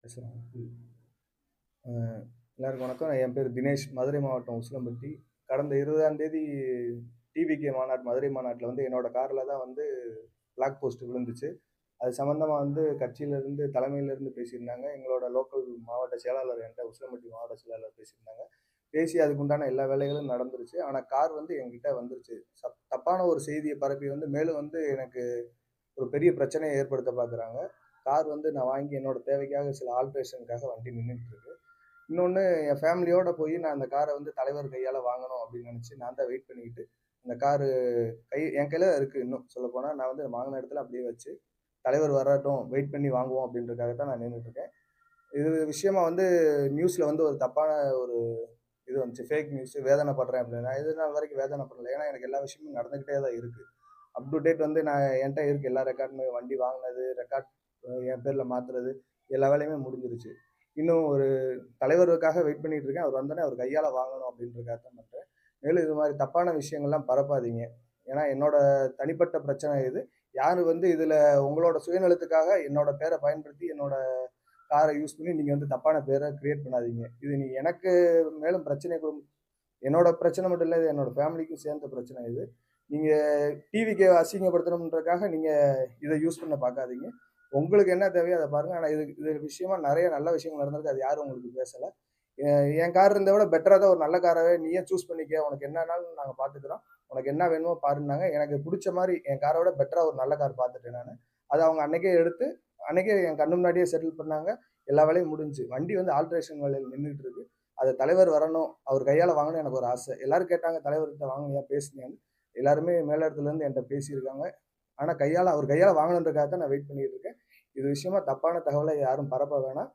பேசுகிறேன். எல்லாருக்கும் வணக்கம். என் பேர் தினேஷ். மதுரை மாவட்டம் உசிலம்பட்டி. கடந்த 20ஆம் தேதி டிவிகே மாநாடு, மதுரை மாநாட்டில் வந்து என்னோட காரில் தான் வந்து பிளாக் போஸ்ட் விழுந்துச்சு. அது சம்மந்தமாக வந்து கட்சியிலேருந்து தலைமையிலேருந்து பேசியிருந்தாங்க. எங்களோட லோக்கல் மாவட்ட செயலாளர் என்கிட்ட உசிலம்பட்டி மாவட்ட செயலாளர் பேசியிருந்தாங்க. பேசி அதுக்குண்டான எல்லா வேலைகளும் நடந்துருச்சு. ஆனால் கார் வந்து என்கிட்ட வந்துருச்சு. தப்பான ஒரு செய்தியை பரப்பி வந்து மேலும் வந்து எனக்கு ஒரு பெரிய பிரச்சனையை ஏற்படுத்த பார்க்குறாங்க. கார் வந்து நான் வாங்கி என்னோட தேவைக்காக சில ஆல்ட்ரேஷனுக்காக வண்டி நின்றுட்டு இருக்கு. இன்னொன்று, என் ஃபேமிலியோட போய் நான் அந்த காரை வந்து தலைவர் கையால் வாங்கணும் அப்படின்னு நினச்சி நான் தான் வெயிட் பண்ணிக்கிட்டு அந்த காரு என் கையில் இருக்குது. இன்னும் சொல்லப்போனால் நான் வந்து வாங்கின இடத்துல அப்படியே வச்சு தலைவர் வரட்டும் வெயிட் பண்ணி வாங்குவோம் அப்படின்றதுக்காக தான் நான் நின்றுட்டு இருக்கேன். இது விஷயமா வந்து நியூஸில் வந்து ஒரு தப்பான ஒரு இது வந்துச்சு, ஃபேக் நியூஸ். வேதனைப்படுறேன் அப்படின்னு. நான் இது நாள் வரைக்கும் வேதனைப்படலை. ஏன்னா எனக்கு எல்லா விஷயமும் நடந்துக்கிட்டே தான் இருக்குது. அப் டு டேட் வந்து நான் என்கிட்ட இருக்குது எல்லா ரெக்கார்டுமே. வண்டி வாங்கினது ரெக்கார்ட், என் பேரில் மாற்றுறது, எல்லா வேலையுமே முடிஞ்சிருச்சு. இன்னும் ஒரு தலைவருக்காக வெயிட் பண்ணிட்டு இருக்கேன். அவர் வந்தோடனே அவர் கையால் வாங்கணும் அப்படின்றதுக்காக தான் பண்ணுறேன். மேலும் இது மாதிரி தப்பான விஷயங்கள்லாம் பரப்பாதீங்க. ஏன்னா என்னோட தனிப்பட்ட பிரச்சனை இது. யார் வந்து இதில் உங்களோட சுயநலத்துக்காக என்னோட பேரை பயன்படுத்தி என்னோட காரை யூஸ் பண்ணி நீங்கள் வந்து தப்பான பேரை கிரியேட் பண்ணாதீங்க. இது நீங்கள் எனக்கு மேலும் பிரச்சனை என்னோட பிரச்சனை மட்டும் இல்லை, இது என்னோட ஃபேமிலிக்கும் சேர்ந்த பிரச்சனை இது. நீங்கள் டிவிக்கு அசிங்கப்படுத்தணுன்றதுக்காக நீங்கள் இதை யூஸ் பண்ண பார்க்காதீங்க. உங்களுக்கு என்ன தேவையோ அதை பாருங்கள். ஆனால் இது விஷயமா நிறைய நல்ல விஷயங்கள் நடந்திருக்கு. அது யாரும் உங்களுக்கு பேசலை. என் கார் இருந்ததை விட பெட்டராக தான் ஒரு நல்ல காராகவே நீயே சூஸ் பண்ணிக்க, உனக்கு என்னன்னாலும் நாங்கள் பார்த்துக்குறோம், உனக்கு என்ன வேணுமோ பாருன்னாங்க. எனக்கு பிடிச்ச மாதிரி என் காரை விட பெட்டராக ஒரு நல்ல கார் பார்த்துட்டேன் நான். அதை அவங்க அன்னைக்கே எடுத்து அன்னைக்கே என் கண்ணு முன்னாடியே செட்டில் பண்ணாங்க. எல்லா வேலையும் முடிஞ்சு வண்டி வந்து ஆல்ட்ரேஷன் வேலையில் நின்றுட்டு இருக்கு. அதை தலைவர் வரணும், அவர் கையால் வாங்கணும் எனக்கு ஒரு ஆசை. எல்லாரும் கேட்டாங்க தலைவர்கிட்ட வாங்கினியா பேசுனியான்னு. எல்லாருமே மேலிடத்துலேருந்து என்கிட்ட பேசியிருக்காங்க. ஆனால் அவர் கையால் வாங்கணுன்றதுக்காக தான் நான் வெயிட் பண்ணிட்டு இருக்கேன். இது விஷயமா தப்பான தகவலை யாரும் பரப்ப வேணாம்.